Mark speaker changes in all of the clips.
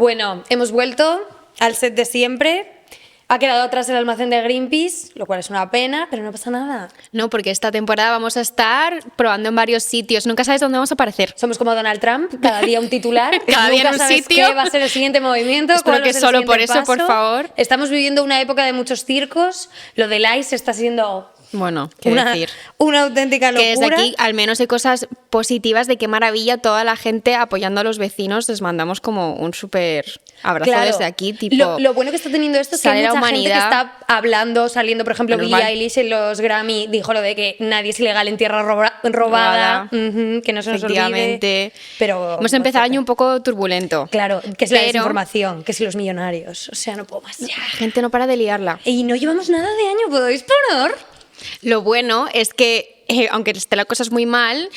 Speaker 1: Bueno, hemos vuelto al set de siempre. Ha quedado atrás el almacén de Greenpeace, lo cual es una pena, pero no pasa nada.
Speaker 2: No, porque esta temporada vamos a estar probando en varios sitios. Nunca sabes dónde vamos a aparecer.
Speaker 1: Somos como Donald Trump, cada día un titular.
Speaker 2: Cada día en un
Speaker 1: sabes
Speaker 2: sitio.
Speaker 1: ¿Qué va a ser el siguiente movimiento?
Speaker 2: Espero
Speaker 1: ¿Cuál va
Speaker 2: que
Speaker 1: a ser
Speaker 2: solo
Speaker 1: el
Speaker 2: por
Speaker 1: siguiente
Speaker 2: eso, por
Speaker 1: paso?
Speaker 2: favor.
Speaker 1: Estamos viviendo una época de muchos circos. Lo del ICE está siendo
Speaker 2: Bueno, qué decir.
Speaker 1: una auténtica locura.
Speaker 2: Que desde aquí al menos hay cosas positivas de qué maravilla toda la gente apoyando a los vecinos. Les mandamos como un súper abrazo desde aquí. Tipo,
Speaker 1: lo bueno que está teniendo esto es que hay
Speaker 2: sale la
Speaker 1: mucha gente que
Speaker 2: humanidad.
Speaker 1: está hablando, saliendo. Por ejemplo,
Speaker 2: Menos
Speaker 1: Billie
Speaker 2: mal.
Speaker 1: Eilish en los Grammy dijo lo de que nadie es ilegal en tierra robada. Que no se nos olvide.
Speaker 2: Efectivamente.
Speaker 1: Pero
Speaker 2: Hemos empezado el año un poco turbulento.
Speaker 1: Claro, que es la
Speaker 2: Pero
Speaker 1: desinformación, que si los millonarios. O sea, no puedo más ya.
Speaker 2: la gente no para de liarla.
Speaker 1: Y no llevamos nada de año, ¿podéis parar?
Speaker 2: Lo bueno es que, aunque esté la cosa muy mal,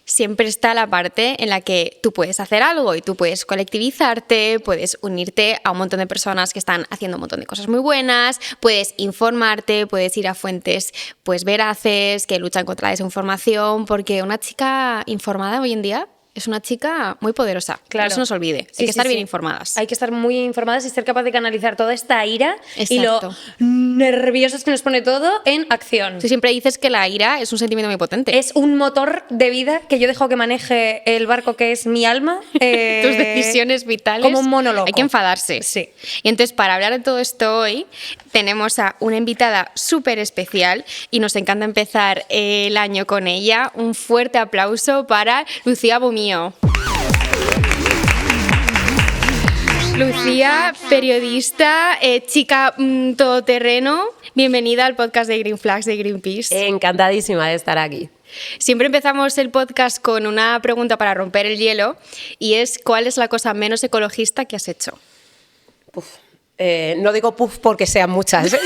Speaker 2: siempre está la parte en la que tú puedes hacer algo y tú puedes colectivizarte, puedes unirte a un montón de personas que están haciendo un montón de cosas muy buenas, puedes informarte, puedes ir a fuentes pues veraces que luchan contra la desinformación, porque una chica informada hoy en día es una chica muy poderosa.
Speaker 1: Claro.
Speaker 2: No se nos olvide.
Speaker 1: Sí,
Speaker 2: Hay que estar
Speaker 1: sí,
Speaker 2: bien
Speaker 1: sí.
Speaker 2: informadas.
Speaker 1: Hay que estar muy informadas y ser capaz de canalizar toda esta ira y lo
Speaker 2: Exacto.
Speaker 1: nerviosas que nos pone todo en acción.
Speaker 2: Tú siempre dices que la ira es un sentimiento muy potente.
Speaker 1: Es un motor de vida que yo dejo que maneje el barco que es mi alma.
Speaker 2: Tus decisiones vitales.
Speaker 1: Como un monólogo.
Speaker 2: Hay que enfadarse.
Speaker 1: Sí.
Speaker 2: Y entonces, para hablar de todo esto hoy, tenemos a una invitada súper especial y nos encanta empezar el año con ella. Un fuerte aplauso para Lucía Bumío. Lucía, periodista, chica todoterreno, bienvenida al podcast de Green Flags de Greenpeace.
Speaker 3: Encantadísima de estar aquí.
Speaker 2: Siempre empezamos el podcast con una pregunta para romper el hielo y es ¿cuál es la cosa menos ecologista que has hecho?
Speaker 3: No digo puff porque sean muchas.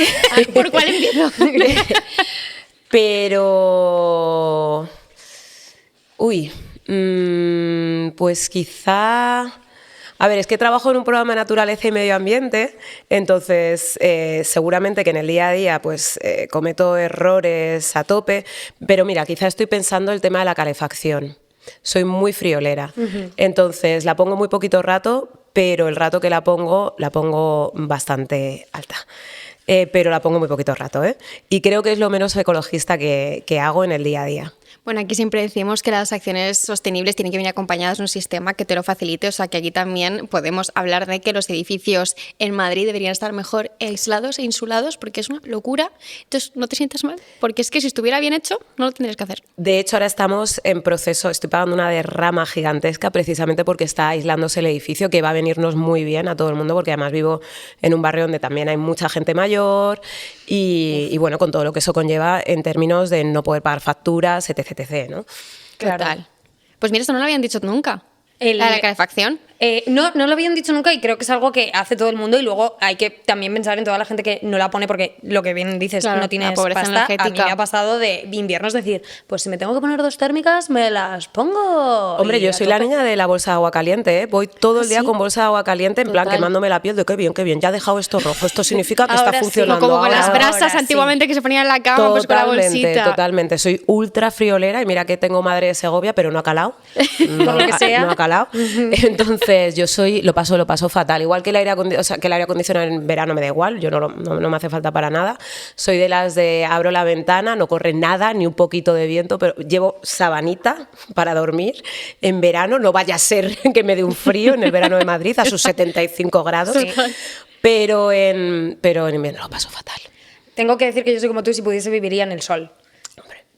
Speaker 2: ¿Por cuál empiezo?
Speaker 3: Pero... pues quizá... A ver, es que trabajo en un programa de naturaleza y medio ambiente, entonces seguramente que en el día a día pues cometo errores a tope, pero mira, quizá estoy pensando el tema de la calefacción. Soy muy friolera, entonces la pongo muy poquito rato, pero el rato que la pongo bastante alta. Pero la pongo muy poquito rato, ¿eh? Y creo que es lo menos ecologista que hago en el día a día.
Speaker 2: Bueno, aquí siempre decimos que las acciones sostenibles tienen que venir acompañadas de un sistema que te lo facilite, o sea que aquí también podemos hablar de que los edificios en Madrid deberían estar mejor aislados e insulados porque es una locura. Entonces, no te sientas mal, porque es que si estuviera bien hecho, no lo tendrías que hacer.
Speaker 3: De hecho, ahora estamos en proceso, estoy pagando una derrama gigantesca precisamente porque está aislándose el edificio, que va a venirnos muy bien a todo el mundo, porque además vivo en un barrio donde también hay mucha gente mayor y bueno, con todo lo que eso conlleva en términos de no poder pagar facturas, etc., ¿no?
Speaker 1: Claro.
Speaker 2: Total. Pues mira, esto no lo habían dicho nunca. La de la calefacción.
Speaker 1: No lo habían dicho nunca y creo que es algo que hace todo el mundo y luego hay que también pensar en toda la gente que no la pone porque lo que bien dices,
Speaker 2: Claro,
Speaker 1: no tienes
Speaker 2: la pobreza
Speaker 1: pasta. A mí
Speaker 2: energética.
Speaker 1: me ha pasado de inviernos decir, pues si me tengo que poner 2 térmicas, me las pongo.
Speaker 3: Hombre,
Speaker 1: Y
Speaker 3: yo
Speaker 1: a
Speaker 3: soy la
Speaker 1: tope.
Speaker 3: niña de la bolsa de agua caliente, ¿eh? Voy todo el día
Speaker 1: ¿sí?
Speaker 3: con bolsa de agua caliente, en plan
Speaker 2: Total.
Speaker 3: quemándome la piel de qué bien, ya ha dejado esto rojo, esto significa que
Speaker 1: Ahora
Speaker 3: está
Speaker 1: sí.
Speaker 3: funcionando.
Speaker 2: Como con
Speaker 3: ahora.
Speaker 2: las brasas
Speaker 1: ahora sí.
Speaker 2: antiguamente que se ponían en la cama pues con la bolsita.
Speaker 3: Totalmente. Soy ultra friolera y mira que tengo madre de Segovia, pero no ha calado.
Speaker 1: Por lo que sea.
Speaker 3: No ha calado. Entonces, yo lo paso fatal. Igual que el aire acondicionado en verano me da igual, yo no me hace falta para nada. Soy de las de abro la ventana, no corre nada, ni un poquito de viento, pero llevo sabanita para dormir. En verano no vaya a ser que me dé un frío en el verano de Madrid a sus 75 grados.
Speaker 1: Sí.
Speaker 3: Pero en invierno lo paso fatal.
Speaker 1: Tengo que decir que yo soy como tú y si pudiese viviría en el sol.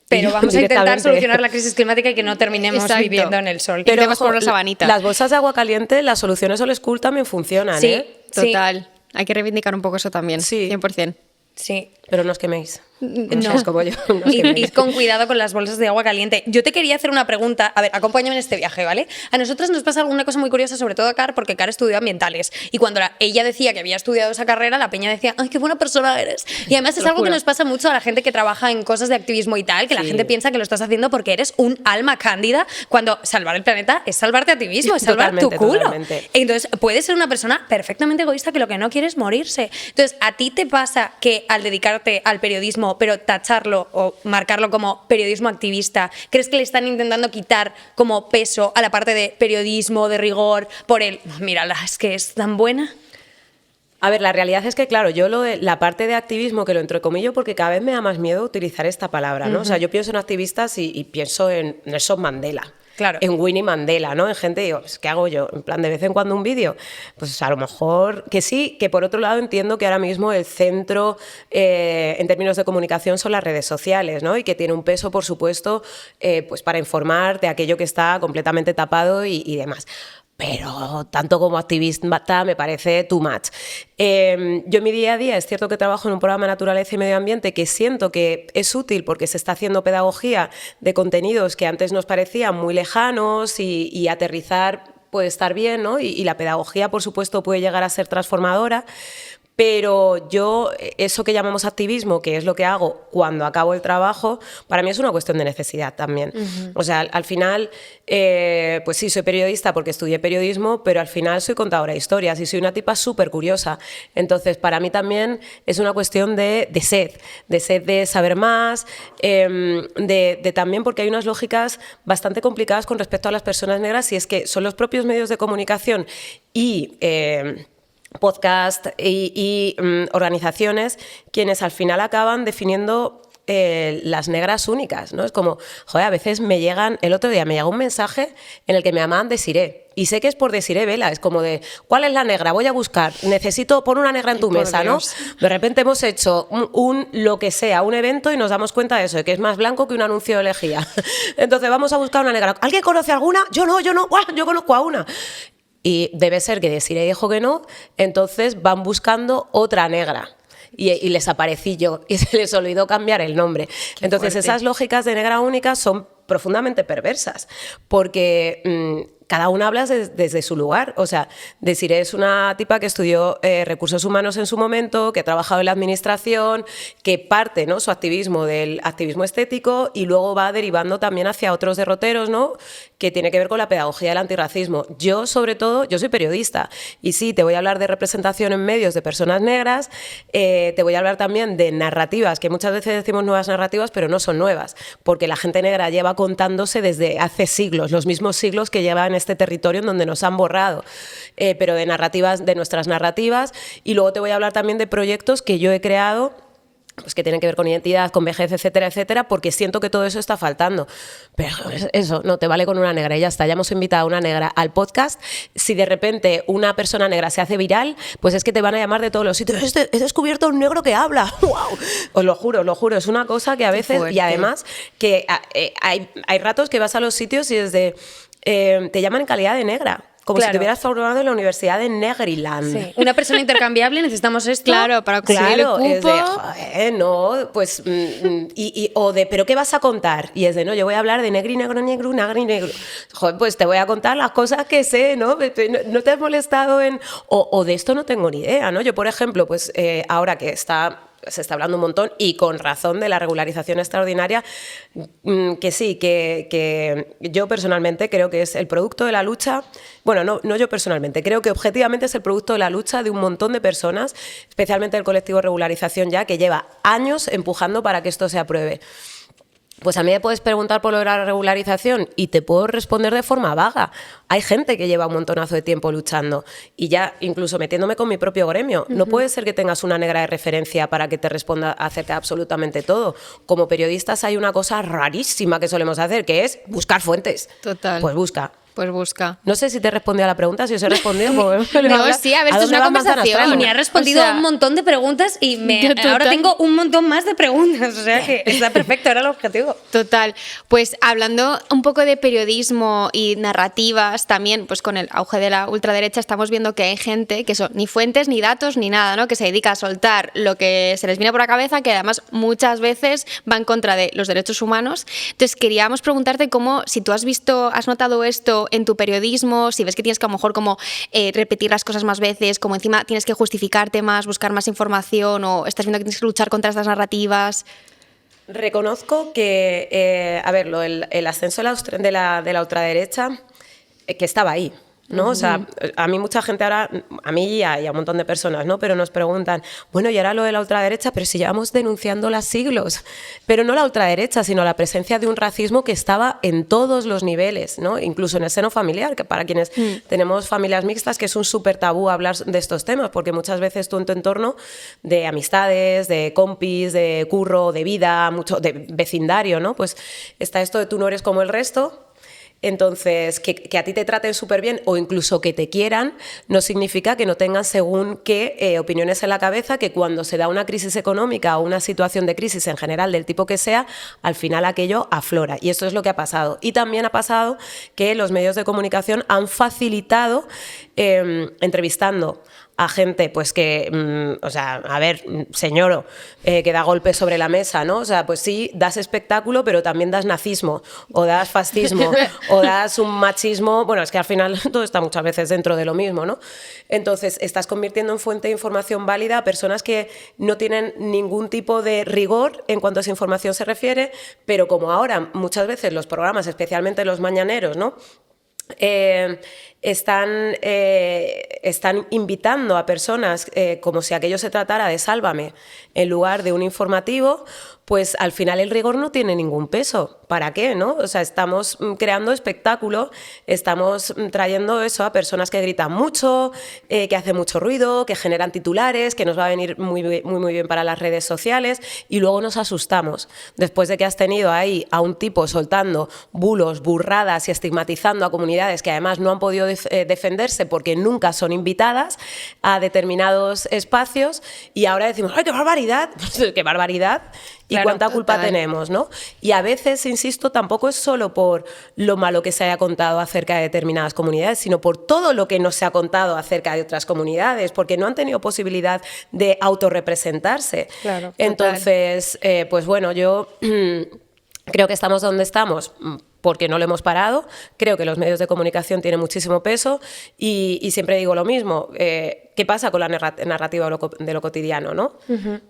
Speaker 1: Pero vamos a intentar
Speaker 3: Directamente.
Speaker 1: solucionar la crisis climática y que no terminemos
Speaker 2: Exacto.
Speaker 1: viviendo en el sol.
Speaker 2: Pero- Intentemos poner una sabanita.
Speaker 3: Las bolsas de agua caliente, las soluciones Old School también funcionan,
Speaker 1: Sí.
Speaker 3: ¿eh?
Speaker 2: Total. Hay que reivindicar un poco eso también.
Speaker 3: Sí.
Speaker 2: 100%.
Speaker 1: Sí.
Speaker 3: Pero no os queméis. No
Speaker 1: No.
Speaker 3: seáis como yo. No os
Speaker 1: Y
Speaker 3: queméis.
Speaker 1: id con cuidado con las bolsas de agua caliente. Yo te quería hacer una pregunta. A ver, acompáñame en este viaje, ¿vale? A nosotras nos pasa alguna cosa muy curiosa, sobre todo a Car, porque Car estudió ambientales. Y cuando ella decía que había estudiado esa carrera, la peña decía, ¡ay, qué buena persona eres! Y además es
Speaker 2: lo
Speaker 1: algo que
Speaker 2: juro.
Speaker 1: nos pasa mucho a la gente que trabaja en cosas de activismo y tal, que la
Speaker 3: Sí.
Speaker 1: gente piensa que lo estás haciendo porque eres un alma cándida, cuando salvar el planeta es salvarte a ti mismo, es salvar tu
Speaker 3: Totalmente,
Speaker 1: culo.
Speaker 3: totalmente.
Speaker 1: Entonces, puedes ser una persona perfectamente egoísta que lo que no quiere es morirse. Entonces, ¿a ti te pasa que al dedicarte al periodismo periodismo, pero tacharlo o marcarlo como periodismo activista? ¿Crees que le están intentando quitar como peso a la parte de periodismo, de rigor, por el, mírala, es que es tan buena?
Speaker 3: A ver, la realidad es que, claro, yo la parte de activismo, que lo entrecomillo porque cada vez me da más miedo utilizar esta palabra, ¿no? O sea, yo pienso en activistas y pienso en Nelson Mandela.
Speaker 1: Claro.
Speaker 3: En Winnie Mandela, ¿no? En gente, digo, ¿qué hago yo? En plan, de vez en cuando un vídeo. Pues a lo mejor que sí, que por otro lado entiendo que ahora mismo el centro en términos de comunicación son las redes sociales, ¿no? Y que tiene un peso, por supuesto, pues para informar de aquello que está completamente tapado y demás. Pero tanto como activista me parece too much. Yo en mi día a día es cierto que trabajo en un programa de naturaleza y medio ambiente que siento que es útil porque se está haciendo pedagogía de contenidos que antes nos parecían muy lejanos y aterrizar puede estar bien, ¿no? Y la pedagogía, por supuesto, puede llegar a ser transformadora. Pero yo, eso que llamamos activismo, que es lo que hago cuando acabo el trabajo, para mí es una cuestión de necesidad también. O sea, al final, pues sí, soy periodista porque estudié periodismo, pero al final soy contadora de historias y soy una tipa súper curiosa. Entonces, para mí también es una cuestión de sed de saber más, de también porque hay unas lógicas bastante complicadas con respecto a las personas negras, y es que son los propios medios de comunicación y podcast y organizaciones quienes al final acaban definiendo las negras únicas, ¿no? Es como, joder, a veces el otro día me llegó un mensaje en el que me llamaban Desiré, y sé que es por Desiré Vela, es como de, ¿cuál es la negra? Voy a buscar, necesito, pon una negra en tu mesa, ¿no? De repente hemos hecho lo que sea, un evento, y nos damos cuenta de eso, de que es más blanco que un anuncio de lejía. Entonces vamos a buscar una negra. ¿Alguien conoce alguna? Yo no, ¡buah! Yo conozco a una. Y debe ser que Desiré dijo que no, entonces van buscando otra negra. Y les aparecí yo y se les olvidó cambiar el nombre.
Speaker 2: Qué
Speaker 3: entonces
Speaker 2: fuerte.
Speaker 3: Esas lógicas de negra única son profundamente perversas, porque cada una habla desde su lugar. O sea, Desiré es una tipa que estudió recursos humanos en su momento, que ha trabajado en la administración, que parte, ¿no?, su activismo del activismo estético y luego va derivando también hacia otros derroteros, ¿no?, que tiene que ver con la pedagogía del antirracismo. Yo, sobre todo, yo soy periodista y sí, te voy a hablar de representación en medios de personas negras, te voy a hablar también de narrativas, que muchas veces decimos nuevas narrativas, pero no son nuevas, porque la gente negra lleva contándose desde hace siglos, los mismos siglos que lleva en este territorio en donde nos han borrado, pero de narrativas, de nuestras narrativas. Y luego te voy a hablar también de proyectos que yo he creado, pues que tienen que ver con identidad, con vejez, etcétera, etcétera, porque siento que todo eso está faltando. Pero eso no te vale con una negra y ya está. Ya hemos invitado a una negra al podcast. Si de repente una persona negra se hace viral, pues es que te van a llamar de todos los sitios. He descubierto un negro que habla. ¡Wow! Os lo juro. Es una cosa que a veces, y además que hay ratos que vas a los sitios y desde te llaman en calidad de negra. Como
Speaker 1: Claro.
Speaker 3: si te hubieras formado en la Universidad de Negriland.
Speaker 1: Sí. Una persona intercambiable, necesitamos esto.
Speaker 2: Claro, para conseguir el cupo.
Speaker 3: Es de, joder, no, pues, o de, ¿pero qué vas a contar? Y es de, no, yo voy a hablar de negri, negro, negro, nagri, negro. Joder, pues te voy a contar las cosas que sé, ¿no? No te has molestado en, o de esto no tengo ni idea, ¿no? Yo, por ejemplo, pues ahora que se está hablando un montón y con razón de la regularización extraordinaria, que sí, que yo personalmente creo que es el producto de la lucha, bueno, no yo personalmente, creo que objetivamente es el producto de la lucha de un montón de personas, especialmente el colectivo Regularización Ya, que lleva años empujando para que esto se apruebe. Pues a mí me puedes preguntar por lo de la regularización y te puedo responder de forma vaga. Hay gente que lleva un montonazo de tiempo luchando y ya incluso metiéndome con mi propio gremio. No puede ser que tengas una negra de referencia para que te responda acerca de absolutamente todo. Como periodistas hay una cosa rarísima que solemos hacer, que es buscar fuentes.
Speaker 2: Total.
Speaker 3: Pues busca.
Speaker 2: Pues busca.
Speaker 3: No sé si te he respondido a la pregunta, si os he respondido.
Speaker 2: No, sí, a ver, esto es una conversación.
Speaker 1: Y me ha respondido
Speaker 2: O sea,
Speaker 1: a un montón de preguntas y
Speaker 2: total.
Speaker 1: ahora tengo un montón más de preguntas. O sea que está perfecto, era el objetivo.
Speaker 2: Total. Pues hablando un poco de periodismo y narrativas, también pues con el auge de la ultraderecha estamos viendo que hay gente que son ni fuentes, ni datos, ni nada, ¿no? Que se dedica a soltar lo que se les viene por la cabeza, que además muchas veces va en contra de los derechos humanos. Entonces queríamos preguntarte cómo, si tú has notado esto en tu periodismo, si ves que tienes que a lo mejor como repetir las cosas más veces, como encima tienes que justificarte más, buscar más información, o estás viendo que tienes que luchar contra estas narrativas.
Speaker 3: Reconozco que, a ver, el ascenso de la ultraderecha, que estaba ahí. ¿no? O sea, a mí mucha gente ahora, a mí y a un montón de personas, ¿no? Pero nos preguntan, bueno, y ahora lo de la ultraderecha, pero si llevamos denunciándola siglos. Pero no la ultraderecha, sino la presencia de un racismo que estaba en todos los niveles, ¿no? Incluso en el seno familiar, que para quienes tenemos familias mixtas, que es un súper tabú hablar de estos temas, porque muchas veces tú en tu entorno de amistades, de compis, de curro, de vida, mucho de vecindario, ¿no? Pues está esto de tú no eres como el resto. Entonces, que a ti te traten súper bien o incluso que te quieran, no significa que no tengan según qué opiniones en la cabeza, que cuando se da una crisis económica o una situación de crisis en general del tipo que sea, al final aquello aflora. Y esto es lo que ha pasado. Y también ha pasado que los medios de comunicación han facilitado entrevistando a gente, pues que, o sea, a ver, señoro, que da golpes sobre la mesa, ¿no? O sea, pues sí, das espectáculo, pero también das nazismo, o das fascismo, o das un machismo. Bueno, es que al final todo está muchas veces dentro de lo mismo, ¿no? Entonces, estás convirtiendo en fuente de información válida a personas que no tienen ningún tipo de rigor en cuanto a esa información se refiere, pero como ahora muchas veces los programas, especialmente los mañaneros, ¿no? Están invitando a personas como si aquello se tratara de Sálvame en lugar de un informativo, pues al final el rigor no tiene ningún peso. ¿Para qué, no? O sea, estamos creando espectáculo, estamos trayendo eso a personas que gritan mucho, que hacen mucho ruido, que generan titulares, que nos va a venir muy bien para las redes sociales, y luego nos asustamos. Después de que has tenido ahí a un tipo soltando bulos, burradas y estigmatizando a comunidades que además no han podido defenderse porque nunca son invitadas a determinados espacios, y ahora decimos, ¡ay, qué barbaridad! ¡Qué barbaridad! Y
Speaker 2: claro,
Speaker 3: cuánta culpa tenemos, ¿no? Y a veces, insisto, tampoco es solo por lo malo que se haya contado acerca de determinadas comunidades, sino por todo lo que no se ha contado acerca de otras comunidades, porque no han tenido posibilidad de autorrepresentarse.
Speaker 1: Claro,
Speaker 3: entonces, pues bueno, yo creo que estamos donde estamos porque no lo hemos parado. Creo que los medios de comunicación tienen muchísimo peso y siempre digo lo mismo. ¿Qué pasa con la narrativa de lo cotidiano, ¿no?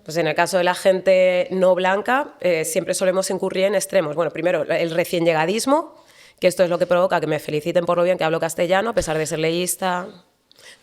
Speaker 3: Pues en el caso de la gente no blanca, siempre solemos incurrir en extremos. Bueno, primero, el recién llegadismo, que esto es lo que provoca que me feliciten por lo bien que hablo castellano, a pesar de ser leísta,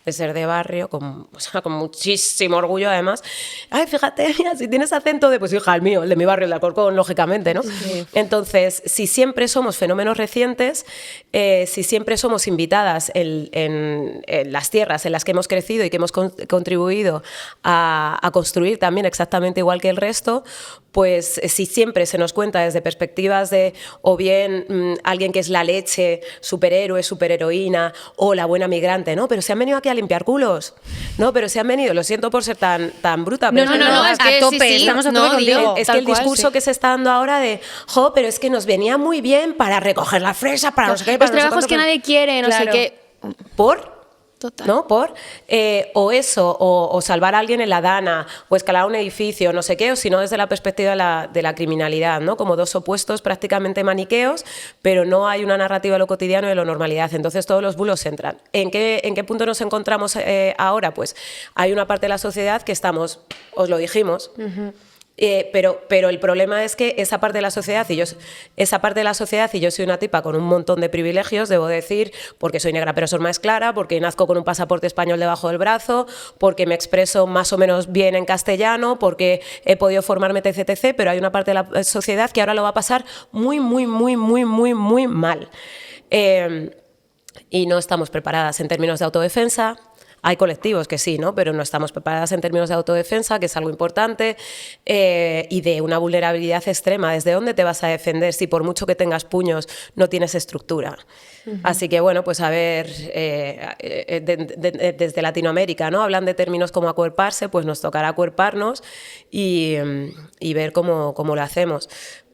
Speaker 3: de ser de barrio, o sea, con muchísimo orgullo además. Ay, fíjate, mira, si tienes acento de, pues hija, el mío, el de mi barrio, el de Alcorcón, lógicamente, ¿no? Sí. Entonces, si siempre somos fenómenos recientes, si siempre somos invitadas en las tierras en las que hemos crecido y que hemos contribuido a construir también exactamente igual que el resto, pues si siempre se nos cuenta desde perspectivas de o bien alguien que es la leche, superhéroe, superheroína, o la buena migrante, ¿no? Pero se han venido aquí a limpiar culos, ¿no? Pero se han venido, lo siento por ser tan bruta, pero
Speaker 2: no, es que
Speaker 1: a tope,
Speaker 2: sí,
Speaker 1: estamos a tope contigo.
Speaker 3: Es que el discurso que se está dando ahora de, jo, pero es que nos venía muy bien para recoger la fresa, para no sé qué, para
Speaker 2: los trabajos que nadie quiere, no sé qué.
Speaker 3: ¿Por?
Speaker 2: Total.
Speaker 3: ¿No? O eso, o salvar a alguien en la Dana, o escalar un edificio, no sé qué, o si no desde la perspectiva de la criminalidad, ¿no? Como dos opuestos prácticamente maniqueos, pero no hay una narrativa de lo cotidiano y de lo normalidad. Entonces todos los bulos entran. ¿En qué punto nos encontramos ahora? Pues hay una parte de la sociedad que estamos, os lo dijimos, pero el problema es que esa parte de la sociedad, y yo soy una tipa con un montón de privilegios, debo decir, porque soy negra pero soy más clara, porque nazco con un pasaporte español debajo del brazo, porque me expreso más o menos bien en castellano, porque he podido formarme, etc., pero hay una parte de la sociedad que ahora lo va a pasar muy mal. Y no estamos preparadas en términos de autodefensa. Hay colectivos que sí, ¿no? Pero no estamos preparadas en términos de autodefensa, que es algo importante, y de una vulnerabilidad extrema. ¿Desde dónde te vas a defender si por mucho que tengas puños no tienes estructura? Así que, bueno, pues a ver, desde Latinoamérica, ¿no? Hablan de términos como acuerparse, pues nos tocará acuerparnos y ver cómo lo hacemos.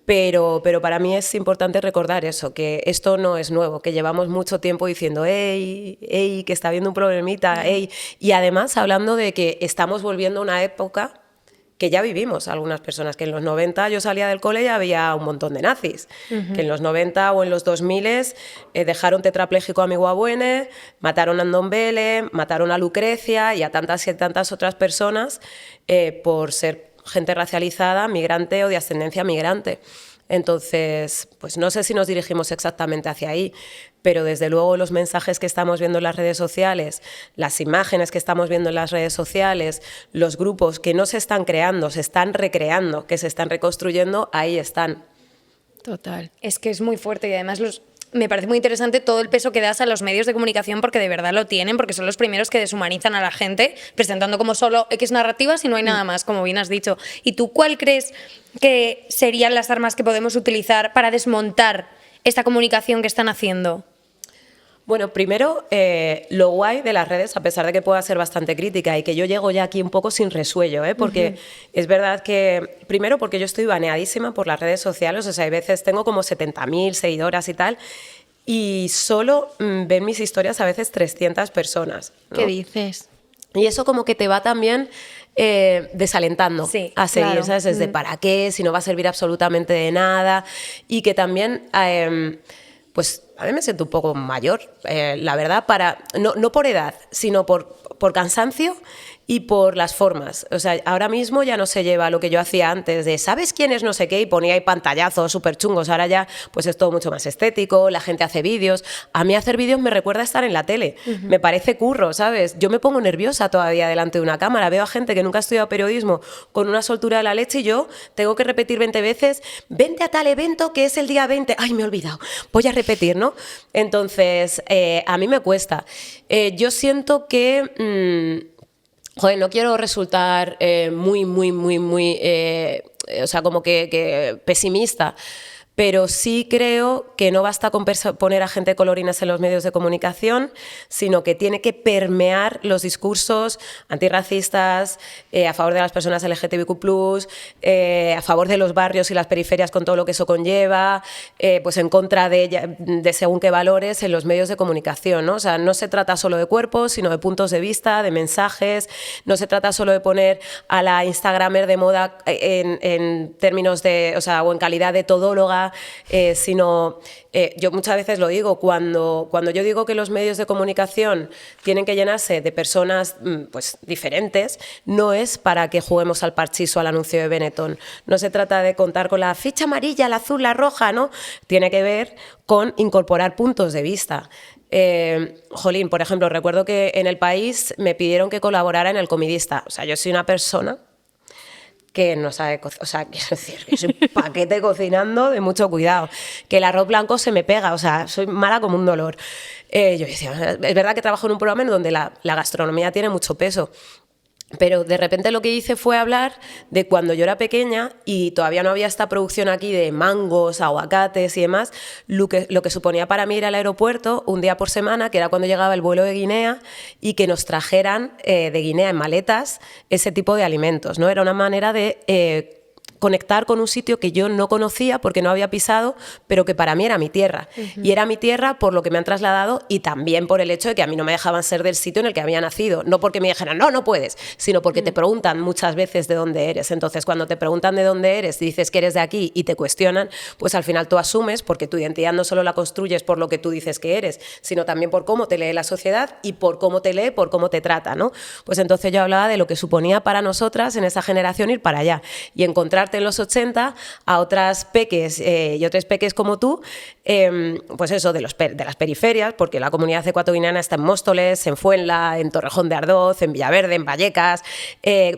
Speaker 3: Pero para mí es importante recordar eso, que esto no es nuevo, que llevamos mucho tiempo diciendo ey, que está habiendo un problemita, ey. Y además hablando de que estamos volviendo a una época que ya vivimos algunas personas, que en los 90 yo salía del cole y había un montón de nazis, que en los 90 o en los 2000 dejaron tetrapléjico a mi Guabuene, mataron a Ndombele, mataron a Lucrecia y a tantas otras personas por ser gente racializada, migrante o de ascendencia migrante. Entonces, pues no sé si nos dirigimos exactamente hacia ahí, pero desde luego los mensajes que estamos viendo en las redes sociales, las imágenes que estamos viendo en las redes sociales, los grupos que no se están creando, se están recreando, que se están reconstruyendo, ahí están.
Speaker 2: Total.
Speaker 1: Es que es muy fuerte y además me parece muy interesante todo el peso que das a los medios de comunicación porque de verdad lo tienen, porque son los primeros que deshumanizan a la gente, presentando como solo X narrativas y no hay nada más, como bien has dicho. ¿Y tú cuál crees que serían las armas que podemos utilizar para desmontar esta comunicación que están haciendo?
Speaker 3: Bueno, primero, lo guay de las redes, a pesar de que pueda ser bastante crítica y que yo llego ya aquí un poco sin resuello, porque es verdad que, primero porque yo estoy baneadísima por las redes sociales, o sea, hay veces tengo como 70.000 seguidoras y tal, y solo ven mis historias a veces 300 personas, ¿no?
Speaker 2: ¿Qué dices?
Speaker 3: Y eso como que te va también desalentando a seguir,
Speaker 1: claro.
Speaker 3: ¿sabes? Desde para qué, si no va a servir absolutamente de nada, y que también... pues a mí me siento un poco mayor, la verdad, no por edad, sino por cansancio y por las formas. O sea, ahora mismo ya no se lleva lo que yo hacía antes de ¿sabes quién es no sé qué? Y ponía ahí pantallazos súper chungos. Ahora ya pues es todo mucho más estético, la gente hace vídeos. A mí hacer vídeos me recuerda a estar en la tele. Me parece curro, ¿sabes? Yo me pongo nerviosa todavía delante de una cámara. Veo a gente que nunca ha estudiado periodismo con una soltura de la leche y yo tengo que repetir 20 veces, vente a tal evento que es el día 20. Ay, me he olvidado. Voy a repetir, ¿no? Entonces, a mí me cuesta. Yo siento que... joder, no quiero resultar muy, o sea, como que pesimista, pero sí creo que no basta con poner a gente colorines en los medios de comunicación, sino que tiene que permear los discursos antirracistas, a favor de las personas LGTBIQ+, a favor de los barrios y las periferias con todo lo que eso conlleva, pues en contra de según qué valores en los medios de comunicación, ¿no? O sea, no se trata solo de cuerpos, sino de puntos de vista, de mensajes, no se trata solo de poner a la instagramer de moda en términos de, o sea, o en calidad de todóloga, sino, yo muchas veces lo digo, cuando yo digo que los medios de comunicación tienen que llenarse de personas pues, diferentes, no es para que juguemos al parchís o al anuncio de Benetton. No se trata de contar con la ficha amarilla, la azul, la roja, ¿no? Tiene que ver con incorporar puntos de vista. Jolín, por ejemplo, recuerdo que en El País me pidieron que colaborara en El Comidista. O sea, yo soy una persona que no sabe cocinar, o sea, quiero decir, que soy un paquete cocinando de mucho cuidado, que el arroz blanco se me pega, o sea, soy mala como un dolor. Yo decía, es verdad que trabajo en un programa en donde la gastronomía tiene mucho peso, pero de repente lo que hice fue hablar de cuando yo era pequeña y todavía no había esta producción aquí de mangos, aguacates y demás, lo que suponía para mí ir al aeropuerto un día por semana, que era cuando llegaba el vuelo de Guinea, y que nos trajeran de Guinea en maletas ese tipo de alimentos, ¿no? Era una manera de conectar con un sitio que yo no conocía porque no había pisado, pero que para mí era mi tierra. Y era mi tierra por lo que me han trasladado y también por el hecho de que a mí no me dejaban ser del sitio en el que había nacido. No porque me dijeran, no puedes, sino porque te preguntan muchas veces de dónde eres. Entonces, cuando te preguntan de dónde eres, dices que eres de aquí y te cuestionan, pues al final tú asumes, porque tu identidad no solo la construyes por lo que tú dices que eres, sino también por cómo te lee la sociedad y por cómo te lee, por cómo te trata, ¿no? Pues entonces yo hablaba de lo que suponía para nosotras en esa generación ir para allá y encontrarte en los 80 a otras peques y otros peques como tú, pues eso, de las periferias, porque la comunidad ecuatoguineana está en Móstoles, en Fuenla, en Torrejón de Ardoz, en Villaverde, en Vallecas,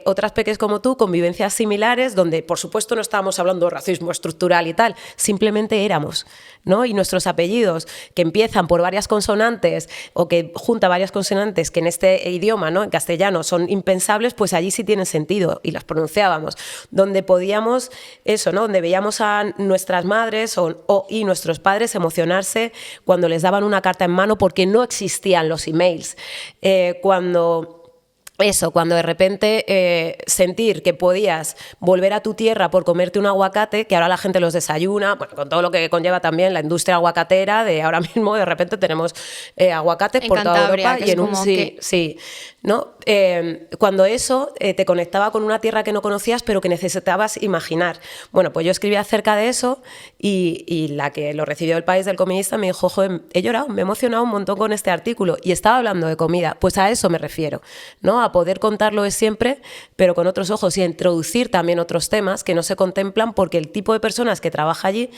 Speaker 3: otras peques como tú, con vivencias similares, donde por supuesto no estábamos hablando de racismo estructural y tal, simplemente éramos, ¿no? Y nuestros apellidos, que empiezan por varias consonantes o que junta varias consonantes que en este idioma, ¿no?, en castellano, son impensables, pues allí sí tienen sentido y las pronunciábamos, donde podíamos eso, ¿no?, donde veíamos a nuestras madres y nuestros padres emocionarse cuando les daban una carta en mano porque no existían los emails, cuando de repente sentir que podías volver a tu tierra por comerte un aguacate, que ahora la gente los desayuna, bueno, con todo lo que conlleva también la industria aguacatera, de ahora mismo de repente tenemos aguacates
Speaker 2: en
Speaker 3: por toda
Speaker 2: Cantabria,
Speaker 3: Europa
Speaker 2: que
Speaker 3: y en
Speaker 2: es
Speaker 3: un
Speaker 2: como
Speaker 3: sí,
Speaker 2: que...
Speaker 3: sí, ¿no? Cuando eso te conectaba con una tierra que no conocías pero que necesitabas imaginar. Bueno, pues yo escribí acerca de eso y la que lo recibió El País del Comidista me dijo, joder, he llorado, me he emocionado un montón con este artículo y estaba hablando de comida. Pues a eso me refiero, ¿no? a poder contarlo de siempre, pero con otros ojos, y a introducir también otros temas que no se contemplan porque el tipo de personas que trabaja allí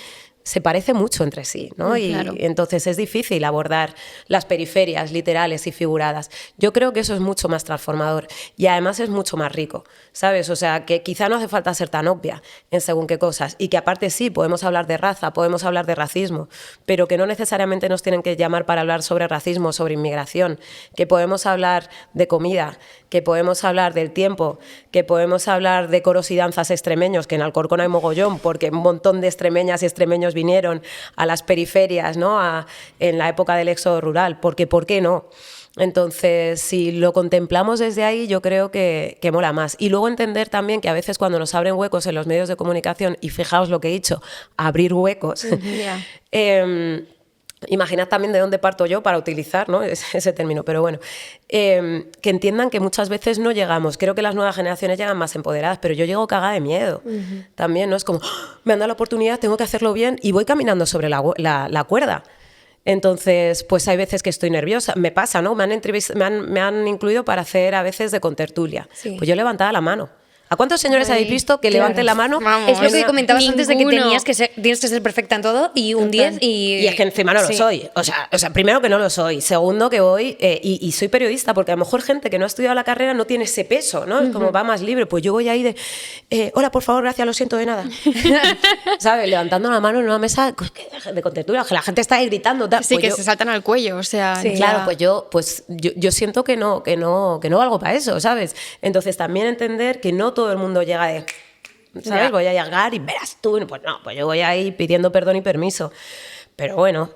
Speaker 3: se parece mucho entre sí, ¿no?
Speaker 2: Claro.
Speaker 3: Y entonces es difícil abordar las periferias literales y figuradas. Yo creo que eso es mucho más transformador y además es mucho más rico, ¿sabes? O sea, que quizá no hace falta ser tan obvia en según qué cosas y que aparte sí, podemos hablar de raza, podemos hablar de racismo, pero que no necesariamente nos tienen que llamar para hablar sobre racismo, sobre inmigración, que podemos hablar de comida, que podemos hablar del tiempo, que podemos hablar de coros y danzas extremeños, que en Alcorcón hay mogollón, porque un montón de extremeñas y extremeños vinieron a las periferias, ¿no? En la época del éxodo rural, porque ¿por qué no? Entonces, si lo contemplamos desde ahí, yo creo que mola más. Y luego entender también que a veces cuando nos abren huecos en los medios de comunicación, y fijaos lo que he dicho, abrir huecos, imaginad también de dónde parto yo para utilizar, ¿no? ese término, pero bueno, que entiendan que muchas veces no llegamos. Creo que las nuevas generaciones llegan más empoderadas, pero yo llego cagada de miedo también, ¿no? Es como, ¡oh! Me han dado la oportunidad, tengo que hacerlo bien y voy caminando sobre la cuerda. Entonces, pues hay veces que estoy nerviosa. Me pasa, ¿no? Me han incluido para hacer a veces de contertulia.
Speaker 1: Sí.
Speaker 3: Pues yo levantaba la mano. ¿A cuántos señores habéis visto que levanten la mano?
Speaker 2: Vamos.
Speaker 1: Es lo que comentabas antes de que
Speaker 2: Ninguno.
Speaker 1: tienes que ser perfecta en todo y un 10
Speaker 3: Y es que encima no lo soy. O sea, primero que no lo soy. Segundo que voy, y soy periodista, porque a lo mejor gente que no ha estudiado la carrera no tiene ese peso, ¿no? Es como va más libre. Pues yo voy ahí de, hola, por favor, gracias, lo siento de nada. ¿Sabes? Levantando la mano en una mesa de contentura, que la gente está ahí gritando. Tal.
Speaker 2: Sí,
Speaker 3: Pues
Speaker 2: que
Speaker 3: yo,
Speaker 2: se saltan al cuello, o sea...
Speaker 1: Sí.
Speaker 3: claro, pues yo siento que no valgo para eso, ¿sabes? Entonces también entender que no todo el mundo llega de, ¿sabes?
Speaker 2: Ya.
Speaker 3: Voy a llegar y verás tú. Pues no, pues yo voy ahí pidiendo perdón y permiso. Pero bueno,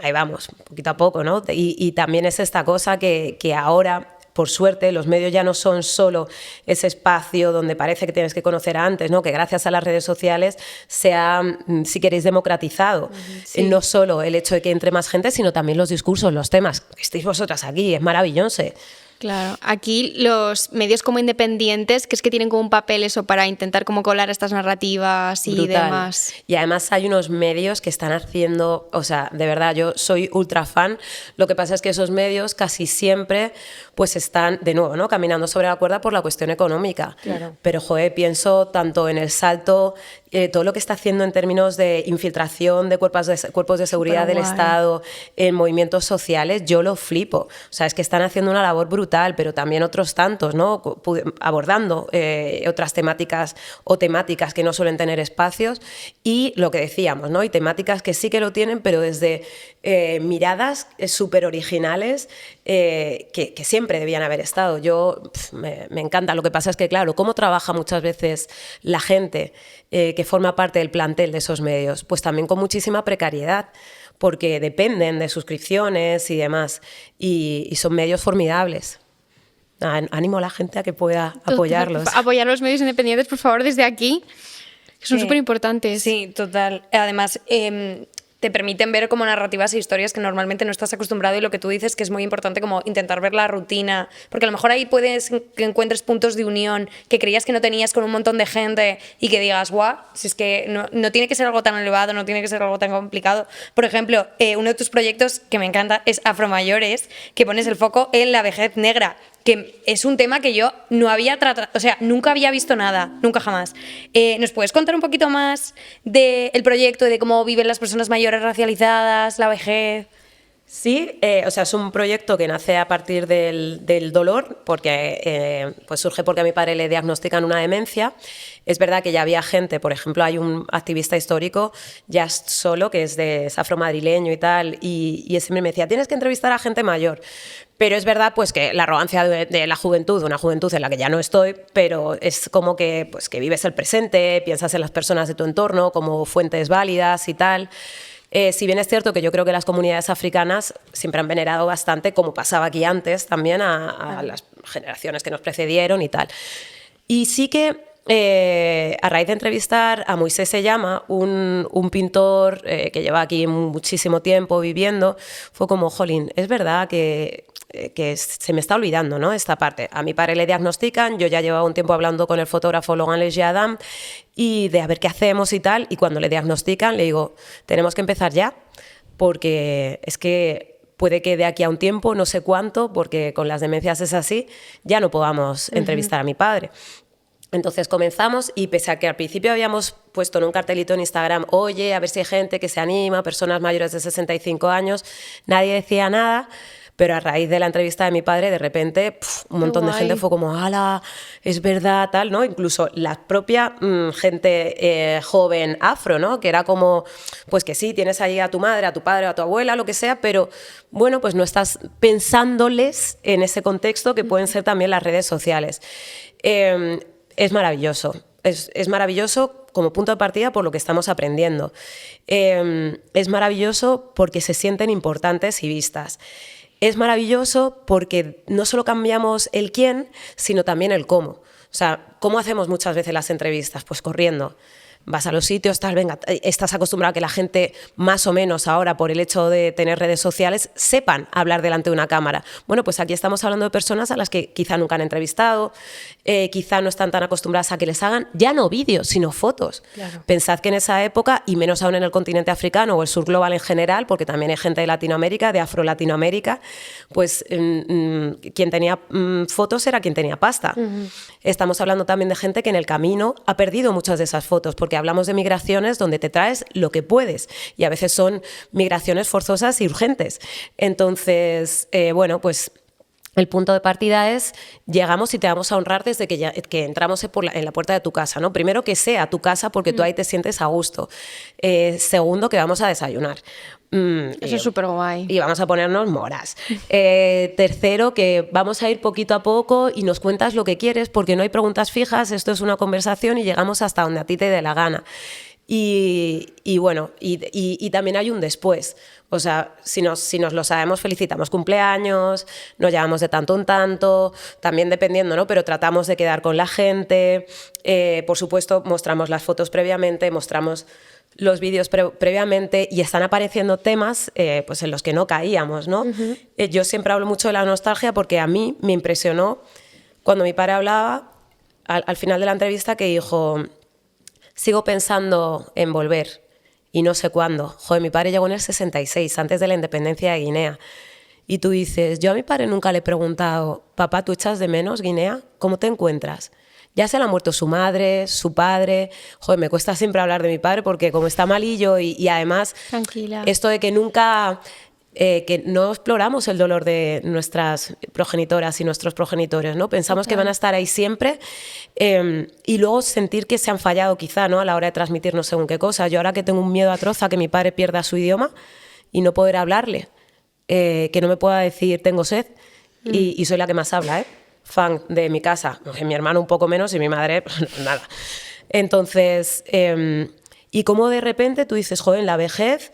Speaker 3: ahí vamos, poquito a poco, ¿no? Y también es esta cosa que ahora, por suerte, los medios ya no son solo ese espacio donde parece que tienes que conocer antes, ¿no? Que gracias a las redes sociales se ha, si queréis, democratizado.
Speaker 1: Sí.
Speaker 3: No solo el hecho de que entre más gente, sino también los discursos, los temas. Estéis vosotras aquí, es maravilloso.
Speaker 2: Claro, aquí los medios como independientes, que es que tienen como un papel eso para intentar como colar estas narrativas y
Speaker 3: Brutal.
Speaker 2: demás.
Speaker 3: Y además hay unos medios que están haciendo, o sea, de verdad, yo soy ultra fan. Lo que pasa es que esos medios casi siempre pues están, de nuevo, ¿no? Caminando sobre la cuerda por la cuestión económica.
Speaker 1: Claro.
Speaker 3: Pero, joder, pienso tanto en El Salto, todo lo que está haciendo en términos de infiltración de cuerpos de seguridad del
Speaker 2: Superguay.
Speaker 3: Estado en movimientos sociales, yo lo flipo. O sea, es que están haciendo una labor brutal, pero también otros tantos, ¿no? Abordando otras temáticas o temáticas que no suelen tener espacios y lo que decíamos, ¿no? Y temáticas que sí que lo tienen, pero desde miradas súper originales que siempre debían haber estado. Me encanta. Lo que pasa es que, claro, ¿cómo trabaja muchas veces la gente que forma parte del plantel de esos medios? Pues también con muchísima precariedad, porque dependen de suscripciones y demás, y son medios formidables. Ánimo a la gente a que pueda apoyarlos.
Speaker 2: Apoyar a los medios independientes, por favor, desde aquí, que son súper importantes.
Speaker 1: Sí, total. Además, te permiten ver como narrativas e historias que normalmente no estás acostumbrado y lo que tú dices que es muy importante como intentar ver la rutina, porque a lo mejor ahí puedes que encuentres puntos de unión que creías que no tenías con un montón de gente y que digas, guau, si es que no tiene que ser algo tan elevado, no tiene que ser algo tan complicado. Por ejemplo, uno de tus proyectos que me encanta es Afromayores, que pones el foco en la vejez negra, que es un tema que yo no había tratado, o sea, nunca había visto nada, nunca jamás. ¿Nos puedes contar un poquito más del proyecto y de cómo viven las personas mayores racializadas, la vejez?
Speaker 3: Sí, o sea, es un proyecto que nace a partir del dolor, porque pues surge porque a mi padre le diagnostican una demencia. Es verdad que ya había gente, por ejemplo, hay un activista histórico, Just Solo, que es afromadrileño y tal, y siempre me decía, tienes que entrevistar a gente mayor. Pero es verdad pues que la arrogancia de la juventud, una juventud en la que ya no estoy, pero es como que, pues, que vives el presente, piensas en las personas de tu entorno como fuentes válidas y tal. Si bien es cierto que yo creo que las comunidades africanas siempre han venerado bastante, como pasaba aquí antes también, a las generaciones que nos precedieron y tal. Y sí que a raíz de entrevistar a Moisés Se Llama, un pintor que lleva aquí muchísimo tiempo viviendo, fue como, jolín, es verdad que se me está olvidando, ¿no?, esta parte. A mi padre le diagnostican, yo ya llevaba un tiempo hablando con el fotógrafo Logan Legiadam y de a ver qué hacemos y tal, y cuando le diagnostican le digo, tenemos que empezar ya, porque es que puede que de aquí a un tiempo, no sé cuánto, porque con las demencias es así, ya no podamos entrevistar a mi padre. Entonces comenzamos y pese a que al principio habíamos puesto en un cartelito en Instagram, oye, a ver si hay gente que se anima, personas mayores de 65 años, nadie decía nada, pero a raíz de la entrevista de mi padre, de repente, un montón de gente fue como, ¡hala! Es verdad, tal, ¿no? Incluso la propia gente joven afro, ¿no? Que era como, pues que sí, tienes ahí a tu madre, a tu padre, a tu abuela, lo que sea, pero bueno, pues no estás pensándoles en ese contexto que pueden ser también las redes sociales. Es maravilloso. Es maravilloso como punto de partida por lo que estamos aprendiendo. Es maravilloso porque se sienten importantes y vistas. Es maravilloso porque no solo cambiamos el quién, sino también el cómo. O sea, ¿cómo hacemos muchas veces las entrevistas? Pues corriendo. Vas a los sitios, tal, venga, estás acostumbrado a que la gente más o menos ahora, por el hecho de tener redes sociales, sepan hablar delante de una cámara. Bueno, pues aquí estamos hablando de personas a las que quizá nunca han entrevistado, quizá no están tan acostumbradas a que les hagan ya no vídeos, sino fotos.
Speaker 1: Claro.
Speaker 3: Pensad que en esa época, y menos aún en el continente africano o el sur global en general, porque también hay gente de Latinoamérica, de Afro-Latinoamérica, pues quien tenía fotos era quien tenía pasta. Estamos hablando también de gente que en el camino ha perdido muchas de esas fotos, porque hablamos de migraciones donde te traes lo que puedes y a veces son migraciones forzosas y urgentes. Entonces, bueno, pues el punto de partida es, llegamos y te vamos a honrar desde que entramos en la puerta de tu casa, ¿no? Primero, que sea tu casa porque tú ahí te sientes a gusto. Segundo, que vamos a desayunar.
Speaker 2: Eso es súper guay.
Speaker 3: Y vamos a ponernos moras. Tercero, que vamos a ir poquito a poco y nos cuentas lo que quieres porque no hay preguntas fijas, esto es una conversación y llegamos hasta donde a ti te dé la gana. Y bueno, y también hay un después. O sea, si nos lo sabemos, felicitamos cumpleaños, nos llevamos de tanto en tanto, también dependiendo, ¿no? Pero tratamos de quedar con la gente. Por supuesto, mostramos las fotos previamente, mostramos los vídeos previamente y están apareciendo temas pues en los que no caíamos, ¿no? Yo siempre hablo mucho de la nostalgia porque a mí me impresionó cuando mi padre hablaba al final de la entrevista que dijo: sigo pensando en volver y no sé cuándo. Joder, mi padre llegó en el 66, antes de la independencia de Guinea. Y tú dices, yo a mi padre nunca le he preguntado, papá, ¿tú echas de menos Guinea? ¿Cómo te encuentras? Ya se le ha muerto su madre, su padre. Joder, me cuesta siempre hablar de mi padre porque como está malillo y además
Speaker 2: Tranquila.
Speaker 3: esto de que nunca... que no exploramos el dolor de nuestras progenitoras y nuestros progenitores, ¿no? Pensamos que van a estar ahí siempre y luego sentir que se han fallado quizá, ¿no? A la hora de transmitirnos según qué cosa. Yo ahora que tengo un miedo atroz a que mi padre pierda su idioma y no poder hablarle, que no me pueda decir tengo sed y soy la que más habla, fan de mi casa, mi hermano un poco menos y mi madre nada. Entonces, y como de repente tú dices, joder, en la vejez...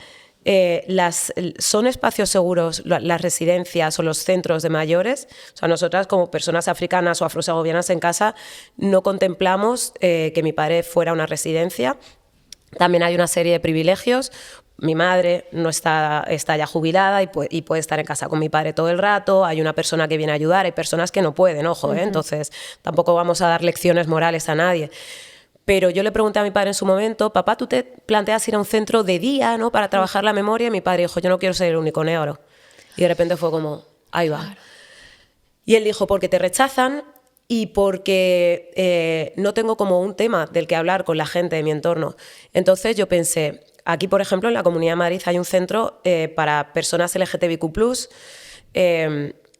Speaker 3: son espacios seguros las residencias o los centros de mayores. O sea, nosotras como personas africanas o afrosegovianas en casa no contemplamos que mi padre fuera a una residencia. También hay una serie de privilegios. Mi madre no está ya jubilada y puede estar en casa con mi padre todo el rato. Hay una persona que viene a ayudar, hay personas que no pueden, ojo, entonces tampoco vamos a dar lecciones morales a nadie. Pero yo le pregunté a mi padre en su momento, papá, ¿tú te planteas ir a un centro de día, ¿no? Para trabajar la memoria? Y mi padre dijo, yo no quiero ser el único negro. Y de repente fue como, ahí va. Claro. Y él dijo, porque te rechazan y porque no tengo como un tema del que hablar con la gente de mi entorno. Entonces yo pensé, aquí por ejemplo en la Comunidad de Madrid hay un centro para personas LGTBIQ+,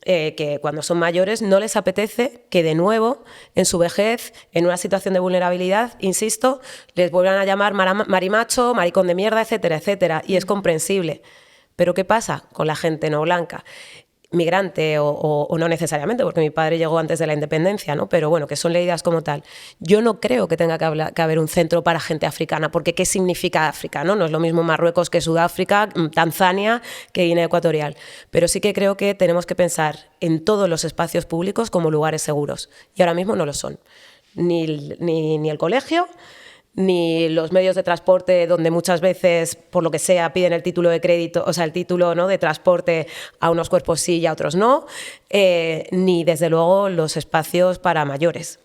Speaker 3: que cuando son mayores no les apetece que de nuevo en su vejez, en una situación de vulnerabilidad, insisto, les vuelvan a llamar marimacho, maricón de mierda, etcétera, etcétera, y es comprensible. Pero ¿qué pasa con la gente no blanca? Migrante o no necesariamente, porque mi padre llegó antes de la independencia, ¿no? Pero bueno, que son leídas como tal. Yo no creo que tenga que haber un centro para gente africana, porque ¿qué significa África, no? No es lo mismo Marruecos que Sudáfrica, Tanzania que Guinea Ecuatorial. Pero sí que creo que tenemos que pensar en todos los espacios públicos como lugares seguros. Y ahora mismo no lo son. Ni el colegio, ni los medios de transporte donde muchas veces, por lo que sea, piden el título de crédito, o sea, el título, ¿no?, de transporte a unos cuerpos sí y a otros no, ni desde luego los espacios para mayores.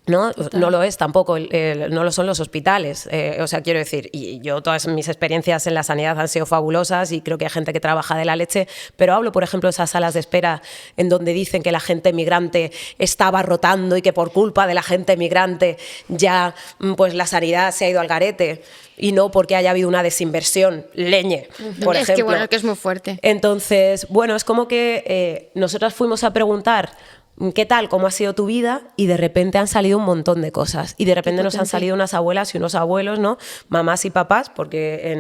Speaker 3: ¿no? No lo es tampoco, no lo son los hospitales. O sea, quiero decir, y yo todas mis experiencias en la sanidad han sido fabulosas y creo que hay gente que trabaja de la leche, pero hablo, por ejemplo, de esas salas de espera en donde dicen que la gente migrante estaba rotando y que por culpa de la gente migrante ya pues la sanidad se ha ido al garete y no porque haya habido una desinversión, leñe, por ejemplo.
Speaker 2: Es que bueno, que es muy fuerte.
Speaker 3: Entonces, bueno, es como que nosotras fuimos a preguntar ¿qué tal? ¿Cómo ha sido tu vida? Y de repente han salido un montón de cosas. Y de repente nos han salido unas abuelas y unos abuelos, ¿no? Mamás y papás, porque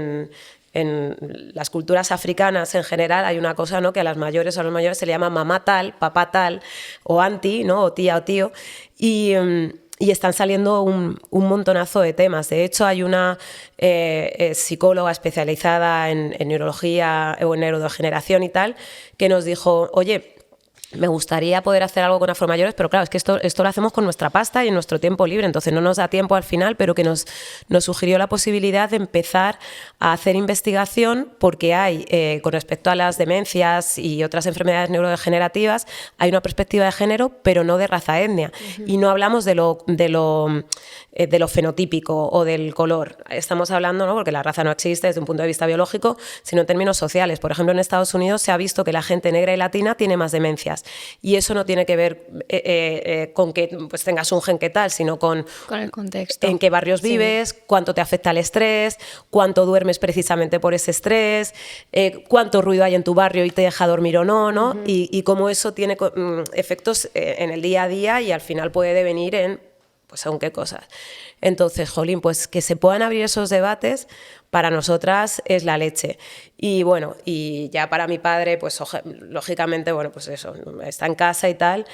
Speaker 3: en las culturas africanas en general hay una cosa, ¿no? Que a las mayores o a los mayores se le llama mamá tal, papá tal, o auntie, ¿no? O tía o tío. Y están saliendo un montonazo de temas. De hecho, hay una psicóloga especializada en neurología o en neurodegeneración y tal, que nos dijo, oye, me gustaría poder hacer algo con afromayores, pero claro, es que esto lo hacemos con nuestra pasta y en nuestro tiempo libre, entonces no nos da tiempo al final, pero que nos sugirió la posibilidad de empezar a hacer investigación porque hay, con respecto a las demencias y otras enfermedades neurodegenerativas, hay una perspectiva de género, pero no de raza etnia. Y no hablamos de lo fenotípico o del color. Estamos hablando, ¿no? Porque la raza no existe desde un punto de vista biológico, sino en términos sociales. Por ejemplo, en Estados Unidos se ha visto que la gente negra y latina tiene más demencias. Y eso no tiene que ver con que pues, tengas un gen que tal, sino con
Speaker 2: el contexto.
Speaker 3: En qué barrios vives, cuánto te afecta el estrés, cuánto duermes precisamente por ese estrés, cuánto ruido hay en tu barrio y te deja dormir o no, ¿no? Y cómo eso tiene efectos en el día a día y al final puede devenir en pues según qué cosas. Entonces, jolín, pues que se puedan abrir esos debates para nosotras es la leche. Y bueno, y ya para mi padre, pues lógicamente, bueno, pues eso, está en casa y tal,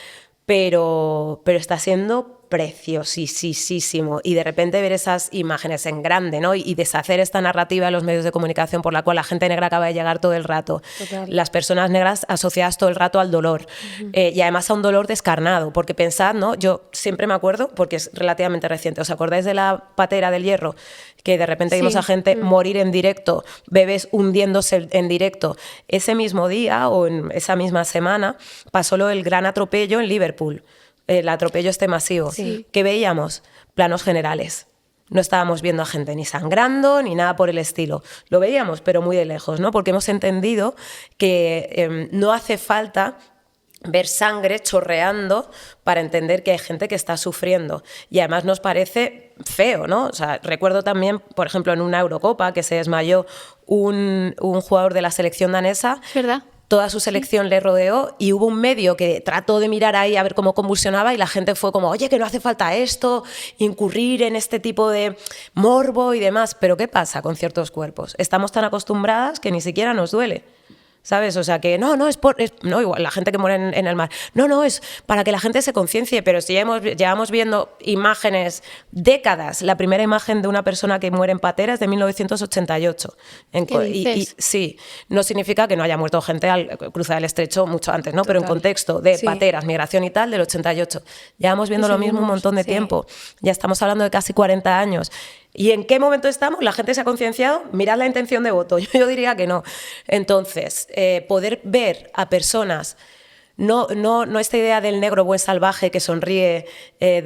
Speaker 3: pero está siendo preciosísimo. Y de repente ver esas imágenes en grande, ¿no? Y deshacer esta narrativa de los medios de comunicación por la cual la gente negra acaba de llegar todo el rato. Total. Las personas negras asociadas todo el rato al dolor. Y además a un dolor descarnado. Porque pensad, ¿no? Yo siempre me acuerdo, porque es relativamente reciente, ¿os acordáis de la patera del Hierro? Que de repente vimos a gente morir en directo, bebés hundiéndose en directo. Ese mismo día o en esa misma semana pasó lo del gran atropello en Liverpool. El atropello masivo, que veíamos planos generales. No estábamos viendo a gente ni sangrando ni nada por el estilo. Lo veíamos, pero muy de lejos, ¿no? Porque hemos entendido que no hace falta ver sangre chorreando para entender que hay gente que está sufriendo. Y además nos parece feo, ¿no? O sea, recuerdo también, por ejemplo, en una Eurocopa que se desmayó un jugador de la selección danesa.
Speaker 2: Es verdad.
Speaker 3: Toda su selección le rodeó y hubo un medio que trató de mirar ahí a ver cómo convulsionaba y la gente fue como, oye, que no hace falta esto, incurrir en este tipo de morbo y demás. Pero ¿qué pasa con ciertos cuerpos? Estamos tan acostumbradas que ni siquiera nos duele. ¿Sabes? O sea, que no, no, igual la gente que muere en el mar. No, es para que la gente se conciencie, pero si llevamos viendo imágenes, décadas. La primera imagen de una persona que muere en patera es de 1988.
Speaker 2: ¿Qué dices?
Speaker 3: Sí, no significa que no haya muerto gente al cruzar el estrecho mucho antes, ¿no? Total. Pero en contexto de pateras, migración y tal, del 88. Llevamos viendo lo mismo un montón de tiempo. Ya estamos hablando de casi 40 años. ¿Y en qué momento estamos? ¿La gente se ha concienciado? Mirad la intención de voto. Yo diría que no. Entonces, poder ver a personas, no esta idea del negro buen salvaje que sonríe,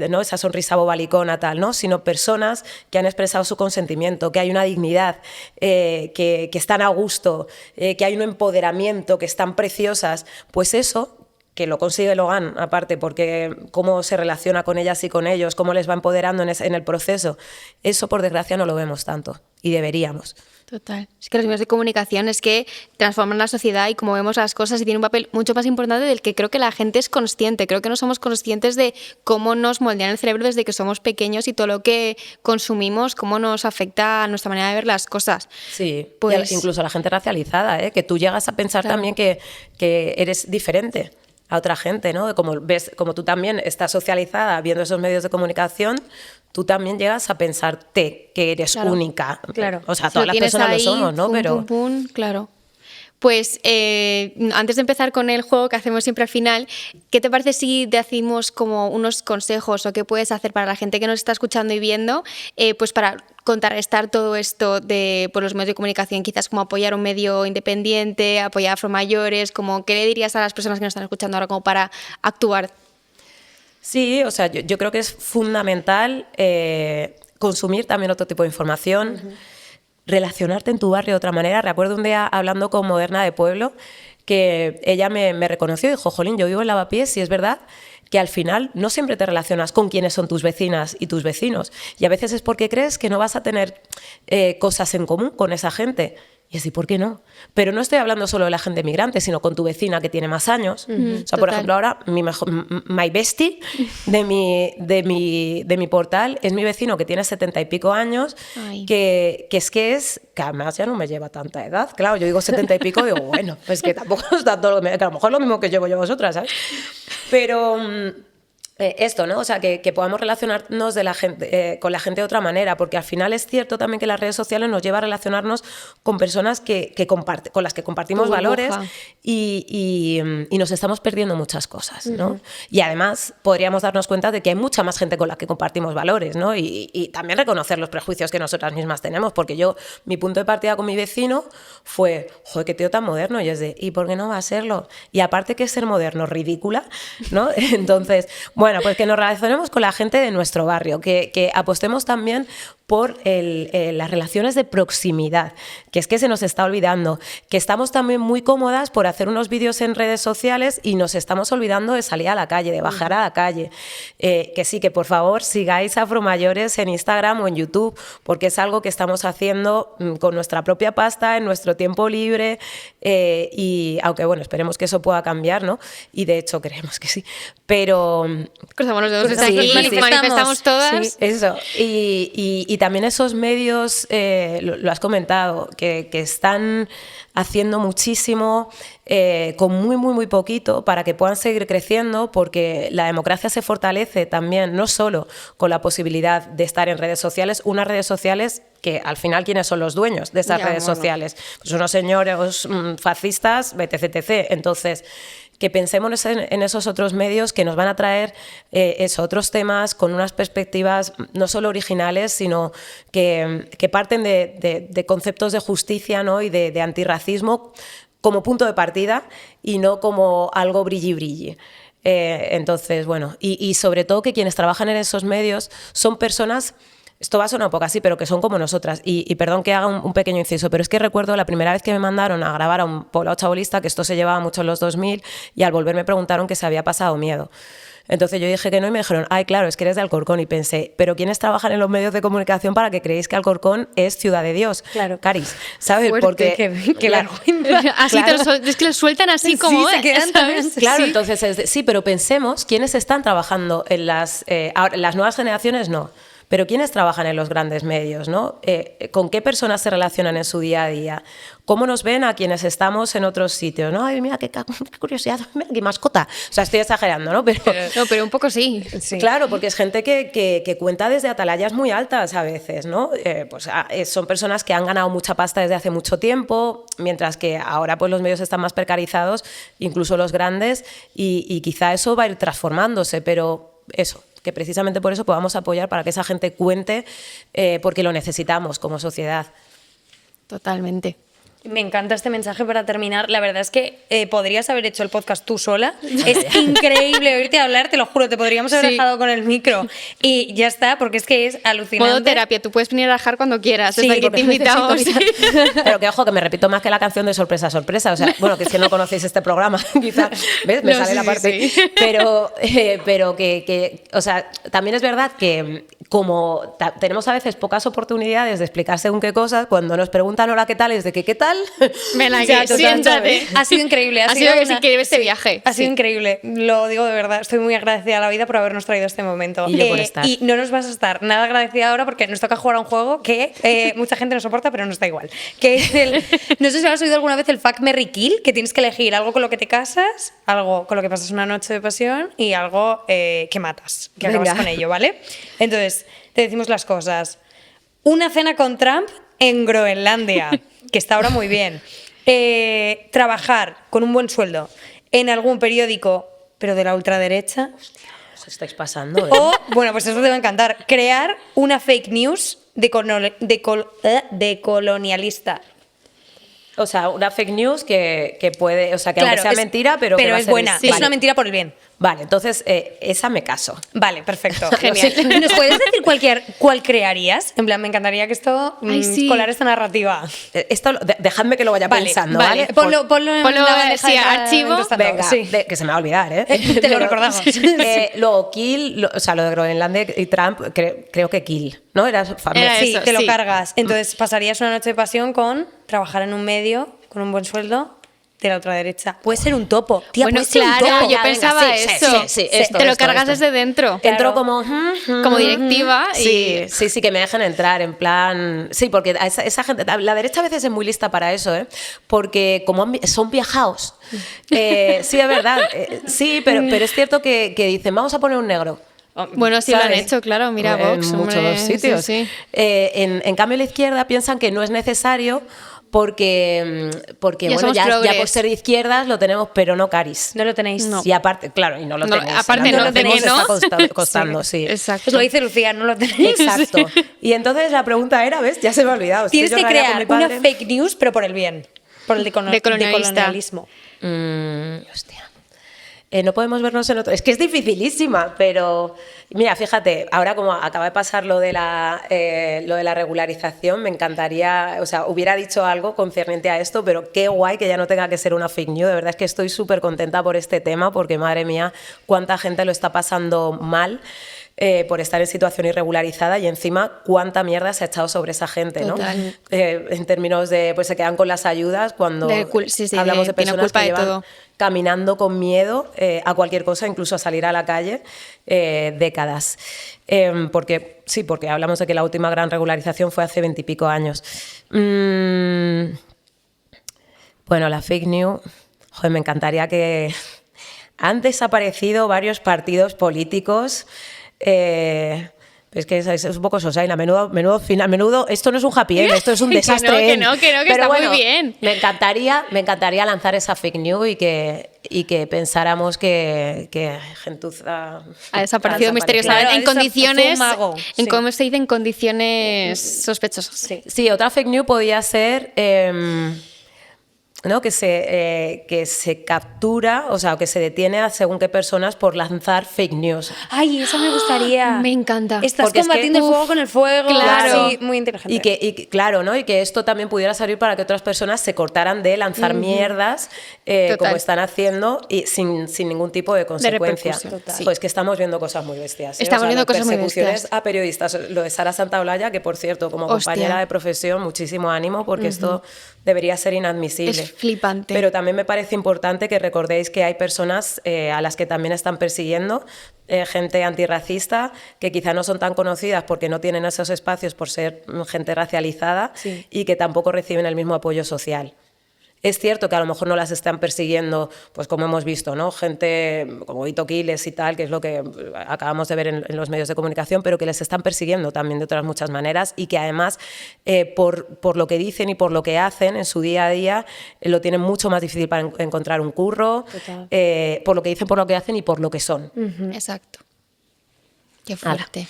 Speaker 3: ¿no? Esa sonrisa bobalicona, tal, ¿no? Sino personas que han expresado su consentimiento, que hay una dignidad, que están a gusto, que hay un empoderamiento, que están preciosas. Pues eso, que lo consigue Logan, aparte, porque cómo se relaciona con ellas y con ellos, cómo les va empoderando en el proceso, eso por desgracia no lo vemos tanto y deberíamos.
Speaker 2: Total. Es que los medios de comunicación es que transforman la sociedad y cómo vemos las cosas y tiene un papel mucho más importante del que creo que la gente es consciente. Creo que no somos conscientes de cómo nos moldean el cerebro desde que somos pequeños y todo lo que consumimos, cómo nos afecta a nuestra manera de ver las cosas.
Speaker 3: Sí,
Speaker 2: pues,
Speaker 3: incluso la gente racializada, que tú llegas a pensar también que eres diferente a otra gente, ¿no? Como tú también estás socializada viendo esos medios de comunicación, tú también llegas a pensarte que eres única.
Speaker 2: Claro.
Speaker 3: O sea, todas las personas
Speaker 2: ahí,
Speaker 3: lo somos, ¿no? Pero
Speaker 2: claro. Pues antes de empezar con el juego que hacemos siempre al final, ¿qué te parece si te hacemos como unos consejos o qué puedes hacer para la gente que nos está escuchando y viendo, pues para contrarrestar todo esto por los medios de comunicación, quizás como apoyar un medio independiente, apoyar a afromayores, como qué le dirías a las personas que nos están escuchando ahora como para actuar?
Speaker 3: Sí, o sea, yo creo que es fundamental consumir también otro tipo de información, relacionarte en tu barrio de otra manera. Recuerdo un día hablando con Moderna de Pueblo que ella me reconoció y dijo, jolín, yo vivo en Lavapiés y es verdad que al final no siempre te relacionas con quiénes son tus vecinas y tus vecinos. Y a veces es porque crees que no vas a tener cosas en común con esa gente. Y así, ¿por qué no? Pero no estoy hablando solo de la gente migrante, sino con tu vecina que tiene más años. O sea, por ejemplo, ahora my bestie de mi portal es mi vecino que tiene 70 y pico años, que además ya no me lleva tanta edad. Claro, yo digo 70 y pico, digo, bueno, pues que tampoco es tanto, que a lo mejor es lo mismo que llevo yo vosotras, ¿sabes? Pero... esto, ¿no? O sea, que podamos relacionarnos con la gente de otra manera, porque al final es cierto también que las redes sociales nos llevan a relacionarnos con personas con las que compartimos valores y nos estamos perdiendo muchas cosas, ¿no? Y además podríamos darnos cuenta de que hay mucha más gente con la que compartimos valores, ¿no? Y también reconocer los prejuicios que nosotras mismas tenemos, porque mi punto de partida con mi vecino fue, joder, qué tío tan moderno, y es de, ¿y por qué no va a serlo? Y aparte que ser moderno, ridícula, ¿no? Entonces, bueno, pues que nos relacionemos con la gente de nuestro barrio, que apostemos también por las relaciones de proximidad, que es que se nos está olvidando, que estamos también muy cómodas por hacer unos vídeos en redes sociales y nos estamos olvidando de salir a la calle, de bajar a la calle. Que sí, que por favor sigáis a Afromayores en Instagram o en YouTube, porque es algo que estamos haciendo con nuestra propia pasta, en nuestro tiempo libre, y aunque bueno, esperemos que eso pueda cambiar, ¿no? Y de hecho creemos que sí, pero...
Speaker 2: Cruzamos los dedos,
Speaker 3: Sí,
Speaker 2: manifestamos todas.
Speaker 3: Sí, eso. Y también esos medios, lo has comentado, que están haciendo muchísimo con muy, muy, muy poquito para que puedan seguir creciendo, porque la democracia se fortalece también, no solo con la posibilidad de estar en redes sociales, unas redes sociales que al final, ¿quiénes son los dueños de esas redes sociales? Pues unos señores fascistas, etc, etc. Entonces, que pensemos en esos otros medios que nos van a traer otros temas con unas perspectivas no solo originales, sino que parten de conceptos de justicia, ¿no? Y de antirracismo como punto de partida y no como algo brilli-brilli. Entonces, bueno, y sobre todo que quienes trabajan en esos medios son personas... Esto va a sonar un poco así, pero que son como nosotras. Y perdón que haga un pequeño inciso, pero es que recuerdo la primera vez que me mandaron a grabar a un poblado chabolista, que esto se llevaba mucho en los 2000, y al volver me preguntaron que se había pasado miedo. Entonces yo dije que no y me dijeron, ay, claro, es que eres de Alcorcón. Y pensé, ¿pero quiénes trabajan en los medios de comunicación para que creéis que Alcorcón es ciudad de Dios?
Speaker 1: Claro.
Speaker 3: Caris, ¿sabes?
Speaker 1: Fuerte,
Speaker 3: porque
Speaker 1: qué vergüenza.
Speaker 2: Así
Speaker 3: claro.
Speaker 2: es que lo sueltan así como...
Speaker 1: se quedan
Speaker 2: ¿sabes?
Speaker 3: Claro,
Speaker 2: Sí.
Speaker 3: entonces, sí, pero pensemos quiénes están trabajando en ahora, las nuevas generaciones, no. Pero ¿quiénes trabajan en los grandes medios, ¿no? ¿Con qué personas se relacionan en su día a día? ¿Cómo nos ven a quienes estamos en otros sitios, ¿no? Ay, mira, qué curiosidad, mira, qué mascota. O sea, estoy exagerando, ¿no?
Speaker 2: Pero un poco sí.
Speaker 3: Claro, porque es gente que cuenta desde atalayas muy altas a veces, ¿no? Son personas que han ganado mucha pasta desde hace mucho tiempo, mientras que ahora pues, los medios están más precarizados, incluso los grandes, y quizá eso va a ir transformándose, pero eso, que precisamente por eso podamos apoyar para que esa gente cuente, porque lo necesitamos como sociedad.
Speaker 2: Totalmente.
Speaker 1: Me encanta este mensaje para terminar. La verdad es que podrías haber hecho el podcast tú sola. Es increíble oírte hablar, te lo juro, te podríamos haber dejado con el micro y ya está, porque es que es alucinante.
Speaker 2: Modo terapia, tú puedes venir a rajar cuando quieras,
Speaker 3: Sí,
Speaker 2: desde aquí
Speaker 3: porque
Speaker 2: te invitamos.
Speaker 3: Pero que ojo, que me repito más que la canción de Sorpresa, Sorpresa. O sea, bueno, que es que no conocéis este programa, quizá, ¿ves? Me
Speaker 2: No,
Speaker 3: sale
Speaker 2: sí,
Speaker 3: la parte.
Speaker 2: sí.
Speaker 3: Pero o sea, también es verdad que como tenemos a veces pocas oportunidades de explicar según qué cosas, cuando nos preguntan hola, ¿qué tal? Es de que ¿qué tal?
Speaker 2: Ven aquí,
Speaker 3: Ya, total,
Speaker 2: siéntate.
Speaker 3: ¿sabes?
Speaker 1: Ha sido increíble.
Speaker 2: Ha sido que sí que este viaje.
Speaker 1: Ha sido
Speaker 2: Sí.
Speaker 1: increíble. Lo digo de verdad. Estoy muy agradecida a la vida por habernos traído este momento.
Speaker 3: Y yo por estar.
Speaker 1: Y no nos vas a estar nada agradecida ahora porque nos toca jugar a un juego que mucha gente no soporta, pero nos da igual. Que es no sé si has oído alguna vez el Fuck, Marry, Kill, que tienes que elegir algo con lo que te casas, algo con lo que pasas una noche de pasión y algo que matas, que acabas
Speaker 3: Venga.
Speaker 1: con ello, ¿vale? Entonces, te decimos las cosas. Una cena con Trump en Groenlandia, que está ahora muy bien. Trabajar con un buen sueldo en algún periódico, pero de la ultraderecha.
Speaker 3: Os estáis pasando, ¿eh?
Speaker 1: O, bueno, pues eso te va a encantar, crear una fake news decolonialista.
Speaker 3: O sea, una fake news que puede, o sea, que aunque sea
Speaker 1: es-
Speaker 3: mentira, pero que va a
Speaker 1: es
Speaker 3: ser-
Speaker 1: buena,
Speaker 3: sí.
Speaker 1: es una mentira por el bien.
Speaker 3: Vale, entonces esa me caso.
Speaker 1: Vale, perfecto.
Speaker 2: Genial.
Speaker 1: Sí. ¿Nos puedes decir cuál crearías? En plan, me encantaría que esto
Speaker 2: Ay, sí.
Speaker 1: colar esta narrativa.
Speaker 3: Esto, dejadme que lo vaya pensando, ¿vale?
Speaker 1: Ponlo en
Speaker 2: Ponlo,
Speaker 1: la bandeja
Speaker 2: sí,
Speaker 1: de
Speaker 2: archivo.
Speaker 1: contestando.
Speaker 3: Venga,
Speaker 1: Sí.
Speaker 3: que se me va a olvidar, ¿eh?
Speaker 1: Te lo recordamos.
Speaker 3: Luego, Kill, o sea, lo de Groenlandia y Trump, creo que Kill, ¿no? Era famoso.
Speaker 1: Sí,
Speaker 2: Eso,
Speaker 1: te lo
Speaker 2: sí.
Speaker 1: cargas. Entonces pasarías una noche de pasión con trabajar en un medio con un buen sueldo de la otra derecha. Puede ser un topo. Tía,
Speaker 2: Bueno,
Speaker 1: puede ser un
Speaker 2: claro,
Speaker 1: topo.
Speaker 2: yo
Speaker 3: Venga,
Speaker 2: pensaba
Speaker 3: sí,
Speaker 2: eso.
Speaker 3: sí,
Speaker 2: Te
Speaker 3: esto,
Speaker 2: lo
Speaker 3: esto,
Speaker 2: cargas
Speaker 3: esto.
Speaker 2: desde dentro.
Speaker 3: Entró
Speaker 1: Claro.
Speaker 3: como
Speaker 2: directiva y...
Speaker 3: Sí, que me dejen entrar, en plan... Sí, porque esa gente... La derecha a veces es muy lista para eso, ¿eh? Porque como son viajados. Sí, es verdad. Sí, pero es cierto que dicen, vamos a poner un negro.
Speaker 2: Bueno, sí lo han
Speaker 3: ¿Sabes?
Speaker 2: hecho, claro, mira Vox.
Speaker 3: En
Speaker 2: hombre,
Speaker 3: muchos sitios.
Speaker 2: sí, sí.
Speaker 3: En cambio, la izquierda piensan que no es necesario porque
Speaker 2: Ya
Speaker 3: bueno,
Speaker 2: somos
Speaker 3: ya
Speaker 2: progres.
Speaker 3: por ser de izquierdas lo tenemos, pero no caris.
Speaker 1: No lo tenéis.
Speaker 2: No.
Speaker 3: Y aparte, claro, y no lo
Speaker 2: No,
Speaker 3: tenéis.
Speaker 2: aparte
Speaker 3: El
Speaker 2: no
Speaker 3: algoritmo
Speaker 2: tenéis,
Speaker 3: se
Speaker 2: ¿no?
Speaker 3: está costando, sí.
Speaker 2: Exacto.
Speaker 1: Os lo dice Lucía, no lo tenéis.
Speaker 3: Exacto. Y entonces la pregunta era, ¿ves? Ya se me ha olvidado. Es
Speaker 1: Tienes
Speaker 3: yo
Speaker 1: que
Speaker 3: rayaba con
Speaker 1: crear
Speaker 3: mi
Speaker 1: una
Speaker 3: padre.
Speaker 1: fake news, pero por el bien. Por el
Speaker 2: Decolonialista.
Speaker 1: decolonialismo.
Speaker 3: Hostia. No podemos vernos en otro. Es que es dificilísima, pero mira, fíjate, ahora como acaba de pasar lo de la regularización, me encantaría, o sea, hubiera dicho algo concerniente a esto, pero qué guay que ya no tenga que ser una fake news. De verdad es que estoy súper contenta por este tema, porque madre mía, cuánta gente lo está pasando mal. Por estar en situación irregularizada y encima cuánta mierda se ha echado sobre esa gente, ¿no?
Speaker 2: Total.
Speaker 3: En términos de, pues se quedan con las ayudas cuando
Speaker 2: Sí,
Speaker 3: hablamos de
Speaker 2: tiene
Speaker 3: personas
Speaker 2: culpa
Speaker 3: que
Speaker 2: de
Speaker 3: llevan
Speaker 2: todo.
Speaker 3: caminando con miedo a cualquier cosa, incluso a salir a la calle, décadas. Porque hablamos de que la última gran regularización fue hace 20 y pico años. Bueno, la fake news, joder, me encantaría que... Han desaparecido varios partidos políticos. Es que es un poco sosaina, menudo final, esto no es un happy end, esto es un desastre.
Speaker 2: Que
Speaker 3: end.
Speaker 2: no,
Speaker 3: Pero
Speaker 2: está
Speaker 3: bueno,
Speaker 2: muy bien.
Speaker 3: Me encantaría lanzar esa fake news y que pensáramos que gentuza
Speaker 2: Ha desaparecido misteriosamente
Speaker 1: Claro,
Speaker 2: en
Speaker 1: fue un
Speaker 2: condiciones,
Speaker 1: mago,
Speaker 2: en
Speaker 1: sí.
Speaker 2: cómo se dice, en condiciones sospechosas.
Speaker 1: Sí.
Speaker 3: Sí, otra fake news podía ser ¿no? que se captura, o sea, que se detiene a según qué personas por lanzar fake news.
Speaker 1: Ay, eso me gustaría.
Speaker 2: Me encanta.
Speaker 1: Estás
Speaker 3: Porque es que,
Speaker 1: combatiendo el fuego con el fuego.
Speaker 2: claro.
Speaker 1: Sí, muy inteligente.
Speaker 3: Claro, ¿no? Y que esto también pudiera servir para que otras personas se cortaran de lanzar mierdas
Speaker 2: Total.
Speaker 3: como están haciendo y sin ningún tipo de consecuencia.
Speaker 2: repercusión, total.
Speaker 3: Pues que estamos viendo cosas muy bestias.
Speaker 2: Estamos viendo
Speaker 3: las
Speaker 2: cosas muy
Speaker 3: persecuciones
Speaker 2: bestias.
Speaker 3: a periodistas. Lo de Sara Santaolalla, que por cierto, como
Speaker 2: Hostia.
Speaker 3: compañera de profesión, muchísimo ánimo porque esto debería ser inadmisible.
Speaker 2: Es flipante.
Speaker 3: Pero también me parece importante que recordéis que hay personas a las que también están persiguiendo, gente antirracista, que quizá no son tan conocidas porque no tienen esos espacios por ser gente racializada y que tampoco reciben el mismo apoyo social. Es cierto que a lo mejor no las están persiguiendo, pues como hemos visto, ¿no? Gente como Hito Quiles y tal, que es lo que acabamos de ver en los medios de comunicación, pero que les están persiguiendo también de otras muchas maneras y que además por lo que dicen y por lo que hacen en su día a día lo tienen mucho más difícil para encontrar un curro, por lo que dicen, por lo que hacen y por lo que son.
Speaker 2: Exacto. Qué fuerte.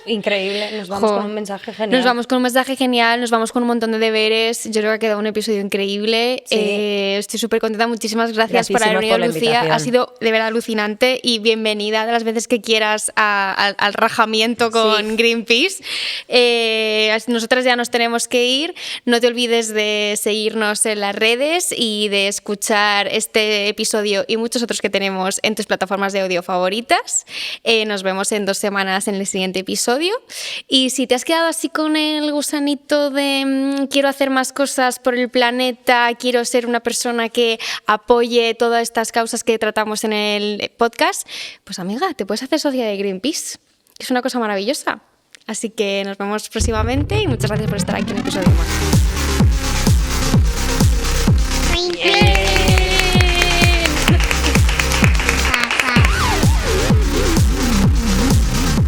Speaker 1: Increíble. Nos vamos
Speaker 2: Jo.
Speaker 1: con un mensaje genial.
Speaker 2: Nos vamos con un mensaje genial, nos vamos con un montón de deberes. Yo creo que ha quedado un episodio increíble.
Speaker 1: Sí.
Speaker 2: Estoy súper contenta. Muchísimas gracias por haber
Speaker 3: Graciísimas
Speaker 2: venido,
Speaker 3: por la
Speaker 2: Lucía.
Speaker 3: invitación.
Speaker 2: Ha sido de verdad alucinante y bienvenida de las veces que quieras al rajamiento con Greenpeace. Nosotras ya nos tenemos que ir. No te olvides de seguirnos en las redes y de escuchar este episodio y muchos otros que tenemos en tus plataformas de audio favoritas. Nos vemos en 2 semanas en el siguiente episodio. Y si te has quedado así con el gusanito de quiero hacer más cosas por el planeta, quiero ser una persona que apoye todas estas causas que tratamos en el podcast, pues amiga, te puedes hacer socia de Greenpeace, que es una cosa maravillosa. Así que nos vemos próximamente y muchas gracias por estar aquí en un episodio más.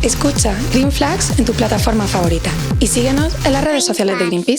Speaker 4: Escucha Green Flags en tu plataforma favorita y síguenos en las redes sociales de Greenpeace.